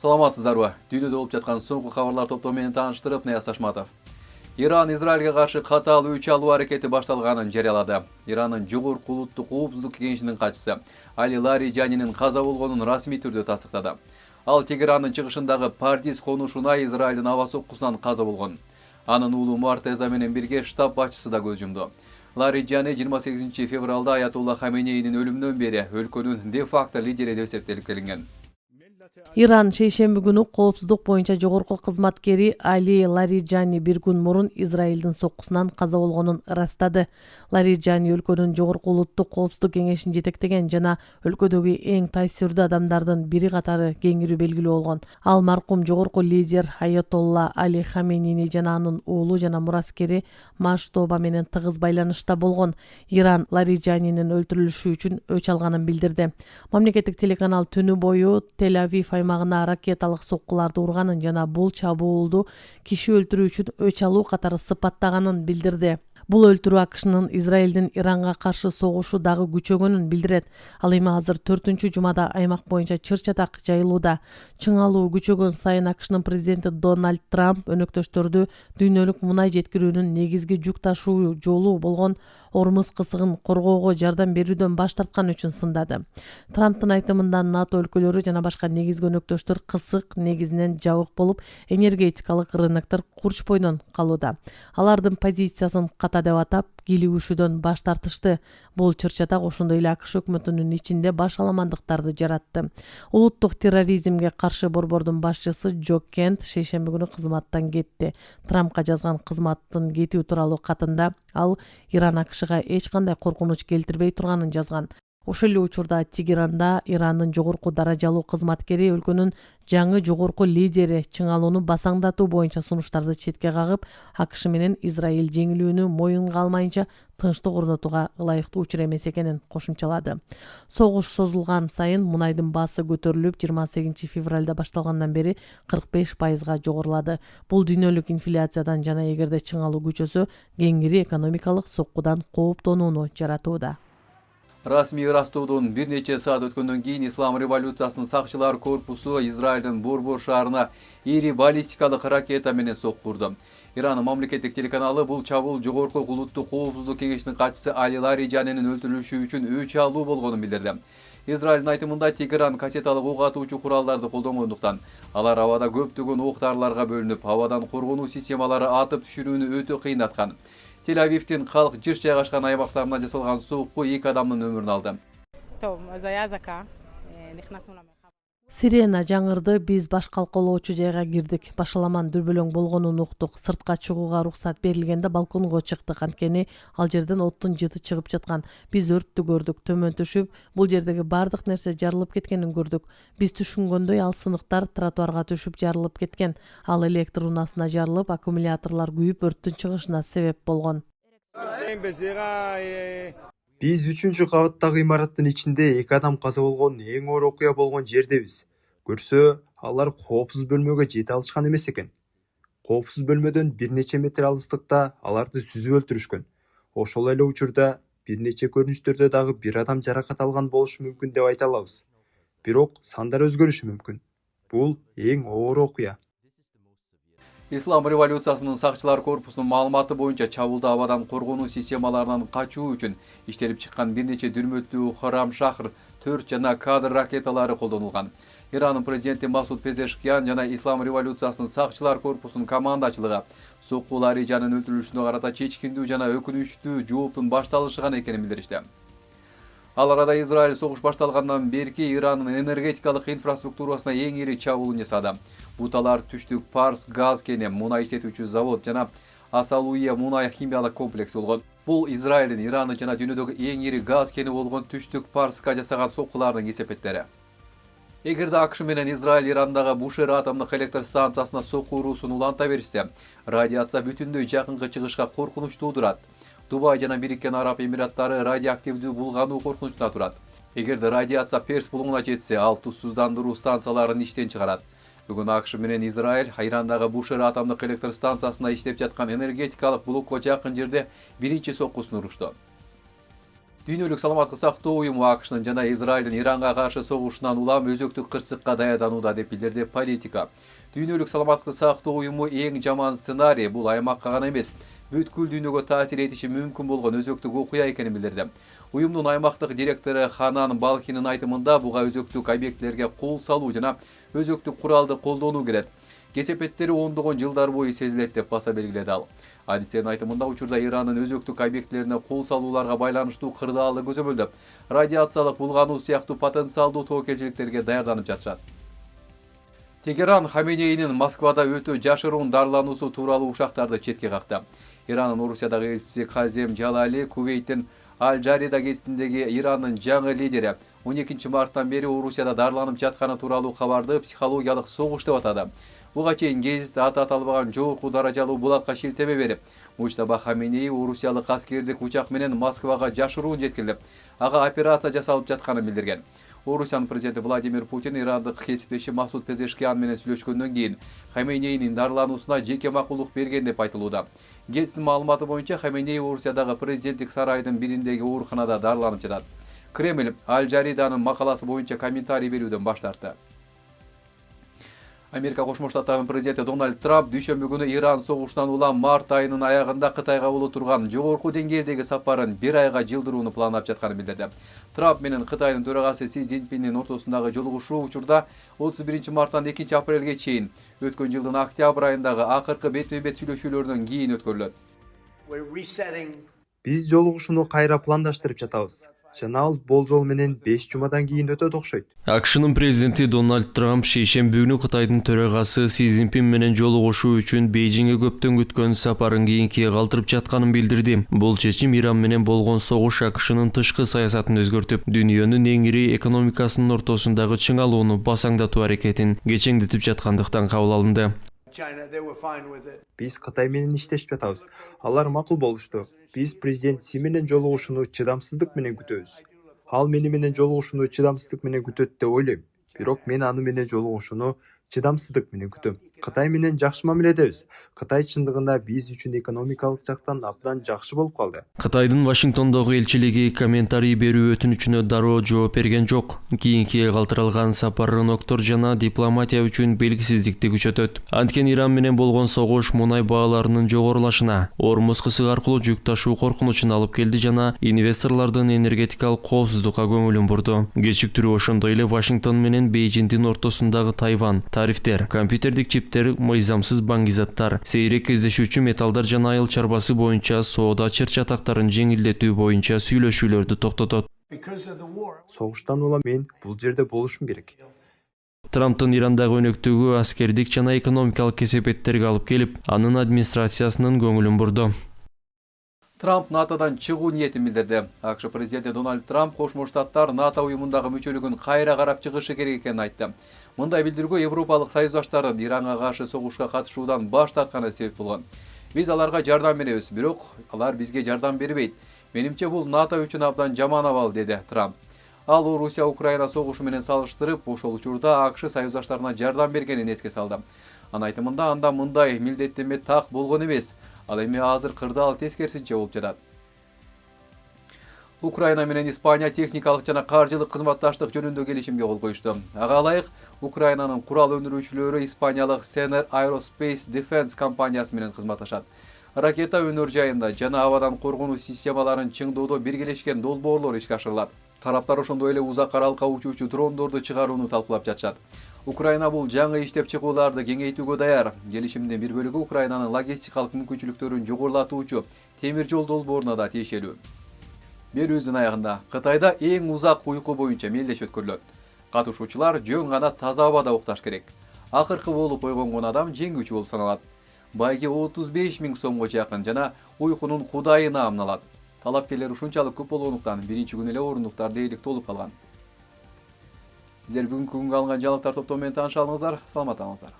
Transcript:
Саламатсыздарбы? Дүйнөдө болуп жаткан соңку кабарлар топтому менен тааныштырып, Нияз Ашматов. Иран Израилге каршы катаал өч алуу аракети башталганын жарыялады. Ирандын жогорку улуттук коопсуздук кеңешинин катчысы Али Лариджанинин каза болгонун расмий түрдө тастыктады. Ал Тегерандын чыгышындагы Пардис конушуна Израилдин аба соккусунан каза болгон. Анын уулу Муартеза менен бирге штаб башчысы да көз жумду. Лариджани 28 февралда Аятолла Хаменейдин өлүмүнөн бери өлкөнүн де-факто лидери деп эсептелип келинген. Иран шейшемби күнү коопсуздук боюнча жогорку кызматкери Али Лариджани бир күн мурун Израилдин соккусунан каза болгонун ырастады. Лариджани өлкөнүн жогорку улуттук коопсуздук кеңешин жетектеген жана өлкөдөгү эң таасирдүү адамдардын бири катары кеңири белгилүү болгон. Ал маркум жогорку лидер Аятолла Али Хаменейни жана анын уулу жана мураскери Маштоба менен тыгыз байланышта болгон. Иран Лариджанинин өлтүрүлүшү үчүн өч алганын билдирди. Мамлекеттик телеканал түнү бою Тель-Авив аймагына ракеталык соккуларды урганын жана бул чабуулду киши өлтүрүү үчүн өч алуу катары сыпаттаганын билдирди. Бул өлтүрүү АКШнын Израилдин Иранга каршы согушу дагы күчөгөнүн билдирет. Ал эми азыр 4-жумада аймак боюнча чыр-чатак жайылууда. Чың алуу күчөгөн сайын АКШнын президенти Дональд Трамп өнөктөштөрдү дүйнөлүк мунай жеткирүүнүн негизги жүк ташуу жолу болгон Ормуз кысыгын коргоого жардам берүүдөн баш тарткан үчүн сындады. Трамптын айтымында НАТО өлкөлөрү жана башка негизги өнөктөштөр кысык негизинен жабык болуп, энергетикалык рыноктор курч бойдон калууда. Алардын позициясын ката деп атап, кийлигүүшүүдөн баш тартышты. Бул чыр-чатак ошондой эле АКШ өкмөтүнүн ичинде баш аламандыктарды жаратты. Улуттук терроризмге каршы борбордун башчысы Джо Кент шейшемби күнү кызматтан кетти. Трампка жазган кызматтын кетүү тууралуу катында ал Иран АКШга эч кандай коркунуч келтирбей турганын жазган. Ошол эле учурда Тегеранда Ирандын жогорку даражалуу кызматкери өлкөнүн жаңы жогорку лидери чың алууну басаңдатуу боюнча сунуштарды четке кагып, АКШ менен Израиль жеңилүүнү моюнга алмайынча тынчтык орнотууга ылайыктуу учур эмес экенин кошумчалады. Согуш созулган сайын мунайдын баасы көтөрүлүп, 28 февралда башталгандан бери 45%га жогорулады. Бул дүйнөлүк инфляциядан жана эгерде чың алуу күчөсө, кеңири экономикалык соккудан кооптонууну жаратууда. Расмий ырастоодон бир нече саат өткөндөн кийин Ислам революциясынын сакчылар корпусу Израилдин Борбор шаарына ири баллистикалык ракета менен сокку урду. Иранын мамлекеттик телеканалы бул чабуул жогорку улуттук коопсуздук кеңешинин катчысы Али Лариджанинин өлтүрүлүшү үчүн өч алуу болгонун билдирди. Израилдин айтымында Тегеран кассеталык ок атуучу куралдарды колдонгондуктан алар абада көптөгөн ок дарыларга бөлүнүп, абадан коргонуу системалары атып түшүрүүнү өтө кыйнаткан. Тель-Авивдин калк жыш жайгашкан аймактарында жасалган сокку 2 адамдын өмүрүн алды. Сирена жаңырды, биз баш калкалоочу жайга кирдик. Башаламан дүрбөлөң болгонун уктук. Сыртка чыгууга уруксат берилгенде балконго чыктык. Анткени ал жерден оттун жыты чыгып жаткан. Биз өрттү көрдүк. Төмөн түшүп, бул жердеги бардык нерсе жарылып кеткенин көрдүк. Биз түшүнгөндөй ал сыныктар тротуарга түшүп жарылып кеткен. Ал электр унаасына жарылып, аккумуляторлор күйүп, өрттүн чыгышына себеп болгон. Биз 3-чү кабаттагы имараттын ичинде 2 адам каза болгон эң оор окуя болгон жердебиз. Көрсө, алар коопсуз бөлмөгө жете алышкан эмес экен. Коопсуз бөлмөдөн бир нече метр алыстыкта аларды сүзүп өлтүрүшкөн. Ошол эле учурда бир нече көрүнүштөрдө дагы бир адам жаракат алган болушу мүмкүн деп айта алабыз. Бирок сандар өзгөрүшү мүмкүн. Бул эң оор окуя. Ислам революциясынын сакчылар корпусунун маалыматы боюнча чабуулда абадан коргонуу системаларынан качуу үчүн иштелип чыккан бир нече дүрмөттүү Хорам-Шахр 4 жана кадр ракеталары колдонулган. Иранын президенти Масуд Пезешкиян жана Ислам революциясынын сакчылар корпусунун командачылыгы сокку Лариджанын өлтүрүлүшүнө карата чечкиндүү жана өкүнүчтүү жооптун башталышыган экенин билдиришти. Ал арада Израиль согуш башталгандан берки Иранын энергетикалык инфраструктурасына эң ири чабуулун жасады. Буталар түштүк Парс газ кени, мунай иштетүүчү завод жана Асалуия мунай химиялык комплекси болгон. Бул Израилдин Ираны жана дүйнөдөгү эң ири газ кени болгон түштүк Парска жасаган соккулардын кесепеттери. Эгерде АКШ менен Израиль Ирандагы Бушер атомдук электр станциясына сокку уруусун уланта беришсе, радиация бүтүндөй жакынкы чыгышка коркунуч туудурат. Дубай жана Бириккен Араб Эмираттары радиоактивдүү булгануу коркунучуна турат. Эгерде радиация Перс булуңуна жетсе, ал тузсуздандыруу станцияларын иштен чыгарат. Бүгүн АКШ менен Израиль Ирандагы Бушер атомдук электр станциясына иштеп жаткан энергетикалык блокко жакын жерде биринчи соккусун урушту. Дүйнөлүк саламаттык сактоо уюму АКШнын жана Израилдин Иранга каршы согушунан улам өзөктүк кырсыкка даярданууда деп билдирди Политика. Дүйнөлүк саламаттык сактоо уюму эң жаман сценарий бул аймакка гана эмес, бүткүл дүйнөгө таасир этиши мүмкүн болгон өзөктүк окуя экенин билдирди. Уюмдун аймактык директору Ханан Балхинин айтымында буга өзөктүк объектилерге кол салуу жана өзөктүк куралды колдонуу кирет. Кесепеттери ондогон жылдар бою сезилет деп баса белгиледи ал. Адистердин айтымында учурда Ирандын өзөктүк объектилерине кол салууларга байланыштуу кырдаалды көзөмөлдөп, радиациялык булгануу сыяктуу потенциалдуу тобокелчиликтерге даярданып жатышат. Тегеран Хаменейнин Москвада өтө жашыруун дарылануусу тууралуу ушактарды четке какты. Иранын Орусиядагы элчиси Казем Жалали Кувейттин Аль-Джарида гезитиндеги Ирандын жаңы лидери 12 марттан бери Орусияда дарыланып жатканы тууралуу кабарды психологиялык согуш деп атады. Буга чейин гезит аты аталбаган жогорку даражалуу булакка шилтеме берип, Муштаба Хаменеи орусиялык аскердик учак менен Москвага жашыруун жеткирилип, ага операция жасалып жатканын билдирген. Орусиянын президенти Владимир Путин ирандык кесиптеши Масуд Пезешкиан менен сүйлөшкөндөн кийин Хаменейнин дарылануусуна жеке макулдук берген деп айтылууда. Гезиттин маалыматы боюнча Хаменей Орусиядагы президенттик сарайдын бириндеги ооруканада дарыланып жатат. Кремль Аль-Джариданын макаласы боюнча комментарий берүүдөн баш тартты. Америка Кошмо Штаттарынын президенти Дональд Трамп дүйшөмбү күнү Иран согушунан улам март айынын аягында Кытайга боло турган жогорку деңгээлдеги сапарын 1 айга жылдырууну пландап жатканын билдирди. Трамп менен Кытайдын төрагасы Си Цзиньпиндин ортосундагы жолугушуу учурда 31 марттан 2 апрелге чейин өткөн жылдын октябрь айындагы акыркы бетме-бет сүйлөшүүлөрдөн кийин өткөрүлөт. Биз жолугушууну кайра пландаштырып жатабыз. Жана ал болжол менен 5 жумадан кийин өтөт окшойт. АКШнын президенти Дональд Трамп шейшемби күнү Кытайдын төрагасы Си Цзиньпин менен жолугушуу үчүн Бейжиңге көптөн күткөн сапарын кийинкиге калтырып жатканын билдирди. Бул чечим Иран менен болгон согуш АКШнын тышкы саясатын өзгөртүп, дүйнөнүн эң ири экономикасынын ортосундагы чыңалууну басаңдатуу аракетин кечеңдетип жаткандыктан кабыл алынды. Биз Кытай менен иштешип жатабыз. Алар макул болушту. Биз президент Си менен жолугушууну чыдамсыздык менен күтөбүз. Ал мени менен жолугушууну чыдамсыздык менен күтөт деп ойлойм. Бирок мен аны менен жолугушууну чыдамсыздык менен күтөм. Кытай менен жакшы мамиледебиз. Кытай чындыгында биз үчүн экономикалык жактан абдан жакшы болуп калды. Кытайдын Вашингтондогу элчилиги комментарий берүү өтүнүчүнө дароо жооп берген жок. Кийинкиге калтырылган сапар ноктор жана дипломатия үчүн белгисиздикти күчөтөт. Анткени Иран менен болгон согуш мунай бааларынын жогорулашына, Ормуз кысыгы аркылуу жүк ташуу коркунучуна алып келди жана инвесторлордун энергетикалык коопсуздукка көңүлүн бурду. Кечиктирүү ошондой эле Вашингтон менен Бейжиңдин ортосундагы Тайвань, тарифтер, компьютердик чиптер, мыйзамсыз баңгизаттар, сейрек кездешүүчү металлдар жана айыл чарбасы боюнча соода чыр-чатактарын жеңилдетүү боюнча сүйлөшүүлөрдү токтотот. Согуштан улам мен бул жерде болушум керек. Трамптын Ирандагы өнөктүгү аскердик жана экономикалык кесепеттерге алып келип, анын администрациясынын көңүлүн бурду. Трамп НАТОдан чыгуу ниетин билдирди. АКШ президенти Дональд Трамп Кошмо Штаттар НАТО уюмундагы мүчөлүгүн кайра карап чыгышы керек экенин айтты. Мындай билдиргөө Европалык союздаштардын Иранга каршы согушка катышуудан баш тартканы себеп болгон. Биз аларга жардам беребиз, бирок алар бизге жардам бербейт. Менимче бул НАТО үчүн абдан жаман абал, деди Трамп. Ал Орусия-Украина согушу менен салыштырып, ошол учурда АКШ союздаштарына жардам бергенин эске салды. Анын айтымында анда мындай милдеттенме так болгон эмес. Ал эми азыр кырдаал тескерисинче болуп жатат. Украина менен Испания техникалык жана каржылык кызматташтык жөнүндө келишимге кол коюшту. Ага ылайык, Украинанын курал өндүрүүчүлөрү испаниялык Sener Aerospace Defense компаниясы менен кызматташат. Ракета өнөр жайында жана абадан коргонуу системаларын чыңдоодо биргелешкен долбоорлор ишке ашырылат. Тараптар ошондой эле узак аралыкка учуучу дрондорду чыгарууну талкуулап жатышат. Украина бул жаңы иштеп чыгууларды кеңейтүүгө даяр. Келишимдин бир бөлүгү Украинанын логистикалык мүмкүнчүлүктөрүн жогорулатуучу темир жол долбооруна да тиешелүү. Берүүбүздүн аягында Кытайда эң узак уйку боюнча мелдеш өткөрүлөт. Катышуучулар жөн гана таза абада укташ керек. Акыркы болуп ойгонгон адам жеңүүчү болуп саналат. Байги 35 000 сомго жакын жана уйкунун кудайы наамын алат. Талапкерлер ушунчалык көп болгондуктан биринчи күнү эле орундуктар дээрлик толуп калган. Сиздер бүгүнкү күнгө алынган жаңылыктар топтому менен тааныша алыңыздар. Саламат болуңуздар.